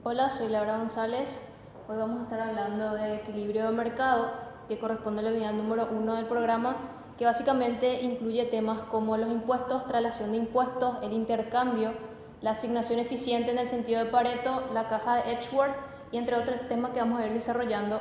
Hola, soy Laura González. Hoy vamos a estar hablando de equilibrio de mercado, que corresponde a la unidad número 1 del programa, que básicamente incluye temas como los impuestos, traslación de impuestos, el intercambio, la asignación eficiente en el sentido de Pareto, la caja de Edgeworth y entre otros temas que vamos a ir desarrollando.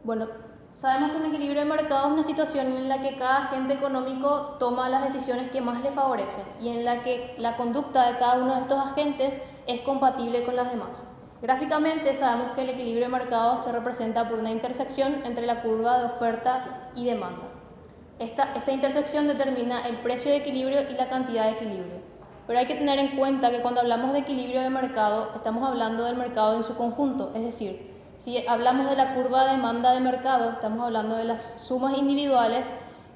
Bueno, sabemos que un equilibrio de mercado es una situación en la que cada agente económico toma las decisiones que más le favorecen y en la que la conducta de cada uno de estos agentes es compatible con las demás. Gráficamente sabemos que el equilibrio de mercado se representa por una intersección entre la curva de oferta y demanda. Esta intersección determina el precio de equilibrio y la cantidad de equilibrio. Pero hay que tener en cuenta que cuando hablamos de equilibrio de mercado, estamos hablando del mercado en su conjunto, es decir, si hablamos de la curva de demanda de mercado, estamos hablando de las sumas individuales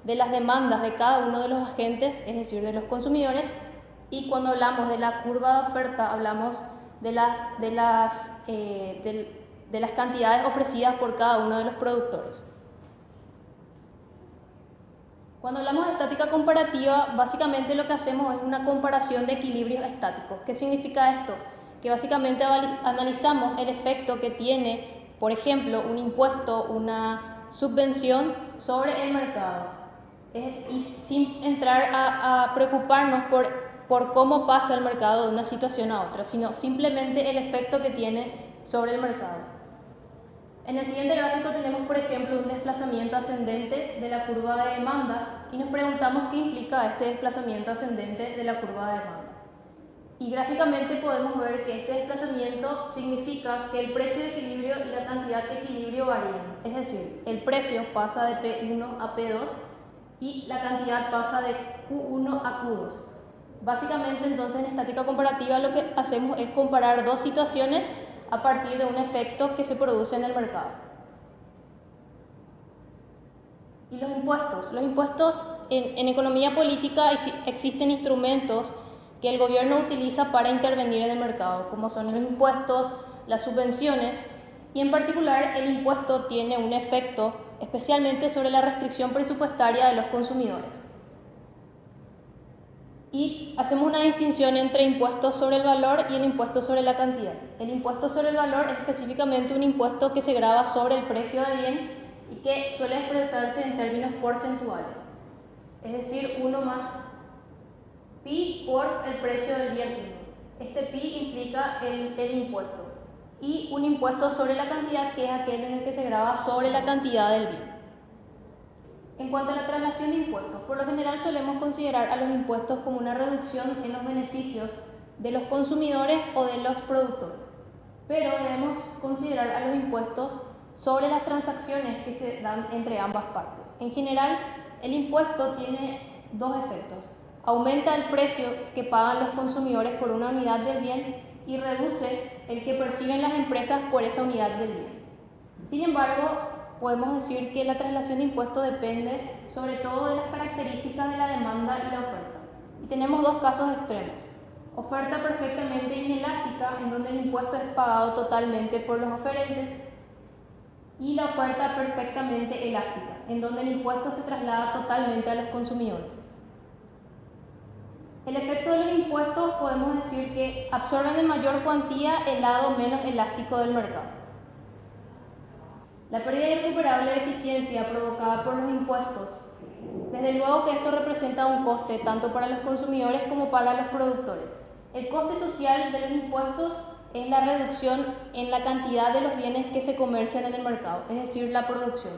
de las demandas de cada uno de los agentes, es decir, de los consumidores, y cuando hablamos de la curva de oferta, hablamos de las cantidades ofrecidas por cada uno de los productores. Cuando hablamos de estática comparativa, básicamente lo que hacemos es una comparación de equilibrios estáticos. ¿Qué significa esto? Que básicamente analizamos el efecto que tiene, por ejemplo, un impuesto, una subvención sobre el mercado. Y sin entrar a preocuparnos por cómo pasa el mercado de una situación a otra, sino simplemente el efecto que tiene sobre el mercado. En el siguiente gráfico tenemos, por ejemplo, un desplazamiento ascendente de la curva de demanda y nos preguntamos qué implica este desplazamiento ascendente de la curva de demanda. Y gráficamente podemos ver que este desplazamiento significa que el precio de equilibrio y la cantidad de equilibrio varían. Es decir, el precio pasa de P1 a P2 y la cantidad pasa de Q1 a Q2. Básicamente, entonces, en estática comparativa lo que hacemos es comparar dos situaciones a partir de un efecto que se produce en el mercado. Y los impuestos. Los impuestos en economía política existen instrumentos que el gobierno utiliza para intervenir en el mercado, como son los impuestos, las subvenciones, y en particular el impuesto tiene un efecto especialmente sobre la restricción presupuestaria de los consumidores. Y hacemos una distinción entre impuestos sobre el valor y el impuesto sobre la cantidad. El impuesto sobre el valor es específicamente un impuesto que se grava sobre el precio de bien y que suele expresarse en términos porcentuales. Es decir, 1 más pi por el precio del bien 1. Este pi implica el impuesto. Y un impuesto sobre la cantidad, que es aquel en el que se grava sobre la cantidad del bien. En cuanto a la traslación de impuestos, por lo general solemos considerar a los impuestos como una reducción en los beneficios de los consumidores o de los productores, pero debemos considerar a los impuestos sobre las transacciones que se dan entre ambas partes. En general, el impuesto tiene dos efectos. Aumenta el precio que pagan los consumidores por una unidad del bien y reduce el que perciben las empresas por esa unidad del bien. Sin embargo, podemos decir que la traslación de impuestos depende sobre todo de las características de la demanda y la oferta. Y tenemos dos casos extremos. Oferta perfectamente inelástica, en donde el impuesto es pagado totalmente por los oferentes, y la oferta perfectamente elástica, en donde el impuesto se traslada totalmente a los consumidores. El efecto de los impuestos podemos decir que absorben en mayor cuantía el lado menos elástico del mercado. La pérdida irrecuperable de eficiencia provocada por los impuestos, desde luego que esto representa un coste tanto para los consumidores como para los productores. El coste social de los impuestos es la reducción en la cantidad de los bienes que se comercian en el mercado, es decir, la producción.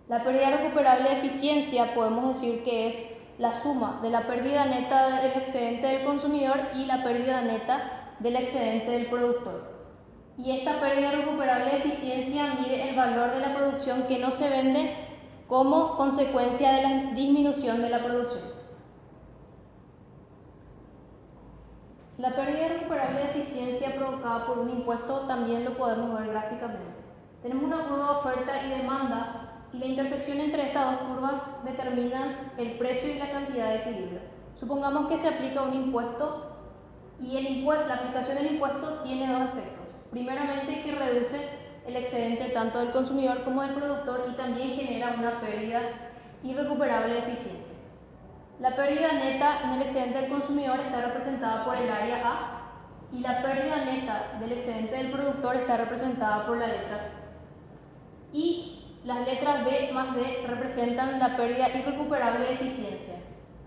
La pérdida recuperable de eficiencia podemos decir que es la suma de la pérdida neta del excedente del consumidor y la pérdida neta del excedente del productor. Y esta pérdida recuperable de eficiencia mide el valor de la producción que no se vende como consecuencia de la disminución de la producción. La pérdida recuperable de eficiencia provocada por un impuesto también lo podemos ver gráficamente. Tenemos una curva de oferta y demanda y la intersección entre estas dos curvas determina el precio y la cantidad de equilibrio. Supongamos que se aplica un impuesto y la aplicación del impuesto tiene dos efectos. Primeramente, que reduce el excedente tanto del consumidor como del productor y también genera una pérdida irrecuperable de eficiencia. La pérdida neta en el excedente del consumidor está representada por el área A y la pérdida neta del excedente del productor está representada por la letra C. Y las letras B más D representan la pérdida irrecuperable de eficiencia,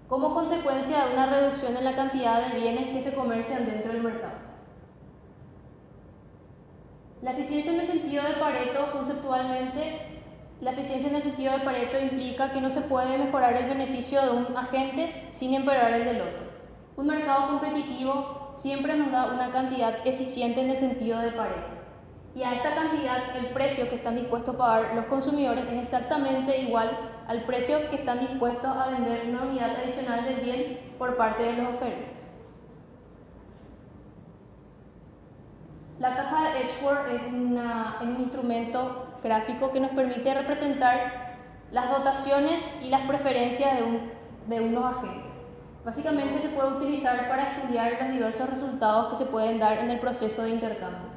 como consecuencia de una reducción en la cantidad de bienes que se comercian dentro del mercado. La eficiencia en el sentido de Pareto, conceptualmente, la eficiencia en el sentido de Pareto implica que no se puede mejorar el beneficio de un agente sin empeorar el del otro. Un mercado competitivo siempre nos da una cantidad eficiente en el sentido de Pareto. Y a esta cantidad, el precio que están dispuestos a pagar los consumidores es exactamente igual al precio que están dispuestos a vender una unidad adicional del bien por parte de los oferentes. La caja de Edgeworth es un instrumento gráfico que nos permite representar las dotaciones y las preferencias de unos agentes. Básicamente se puede utilizar para estudiar los diversos resultados que se pueden dar en el proceso de intercambio.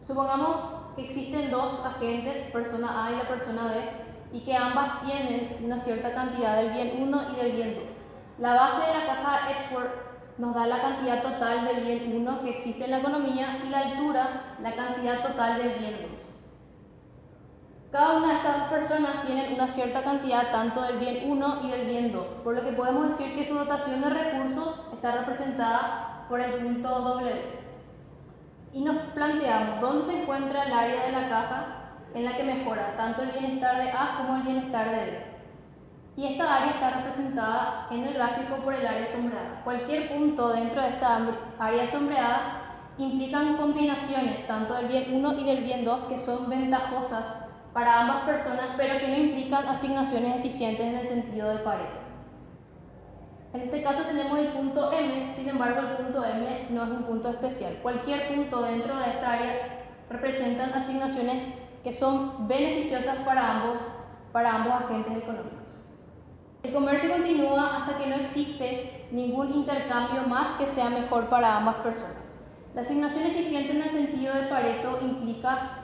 Supongamos que existen dos agentes, persona A y la persona B, y que ambas tienen una cierta cantidad del bien 1 y del bien 2. La base de la caja Edgeworth nos da la cantidad total del bien 1 que existe en la economía y la altura, la cantidad total del bien 2. Cada una de estas dos personas tienen una cierta cantidad tanto del bien 1 y del bien 2, por lo que podemos decir que su dotación de recursos está representada por el punto W. Y nos planteamos dónde se encuentra el área de la caja en la que mejora tanto el bienestar de A como el bienestar de B. Y esta área está representada en el gráfico por el área sombreada. Cualquier punto dentro de esta área sombreada implican combinaciones tanto del bien 1 y del bien 2 que son ventajosas para ambas personas, pero que no implican asignaciones eficientes en el sentido de Pareto. En este caso tenemos el punto M, sin embargo el punto M no es un punto especial. Cualquier punto dentro de esta área representan asignaciones que son beneficiosas para ambos agentes económicos. El comercio continúa hasta que no existe ningún intercambio más que sea mejor para ambas personas. La asignación eficiente en el sentido de Pareto implica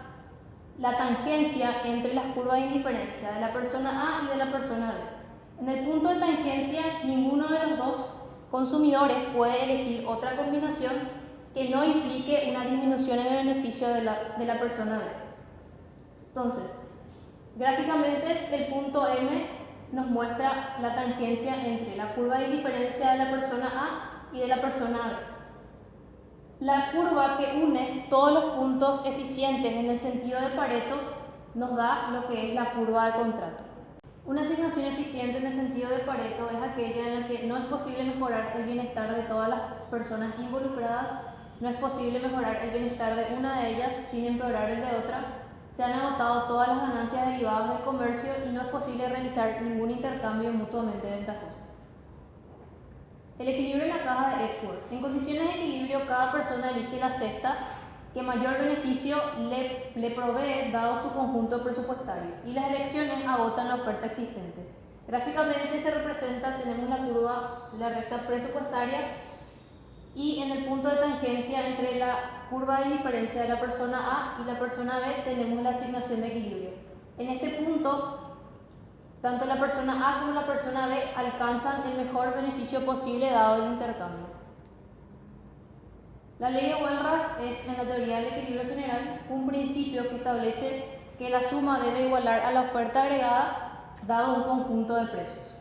la tangencia entre las curvas de indiferencia de la persona A y de la persona B. En el punto de tangencia, ninguno de los dos consumidores puede elegir otra combinación que no implique una disminución en el beneficio de la persona B. Entonces, gráficamente el punto M nos muestra la tangencia entre la curva de indiferencia de la persona A y de la persona B. La curva que une todos los puntos eficientes en el sentido de Pareto nos da lo que es la curva de contrato. Una asignación eficiente en el sentido de Pareto es aquella en la que no es posible mejorar el bienestar de todas las personas involucradas, no es posible mejorar el bienestar de una de ellas sin empeorar el de otra, se han agotado todas las ganancias derivadas del comercio y no es posible realizar ningún intercambio mutuamente ventajoso. El equilibrio en la caja de Edgeworth. En condiciones de equilibrio, cada persona elige la cesta que mayor beneficio le provee dado su conjunto presupuestario y las elecciones agotan la oferta existente. Gráficamente se representa, tenemos la curva, la recta presupuestaria y en el punto de tangencia entre la curva de indiferencia de la persona A y la persona B tenemos la asignación de equilibrio. En este punto, tanto la persona A como la persona B alcanzan el mejor beneficio posible dado el intercambio. La ley de Walras es, en la teoría del equilibrio general, un principio que establece que la suma debe igualar a la oferta agregada dado un conjunto de precios.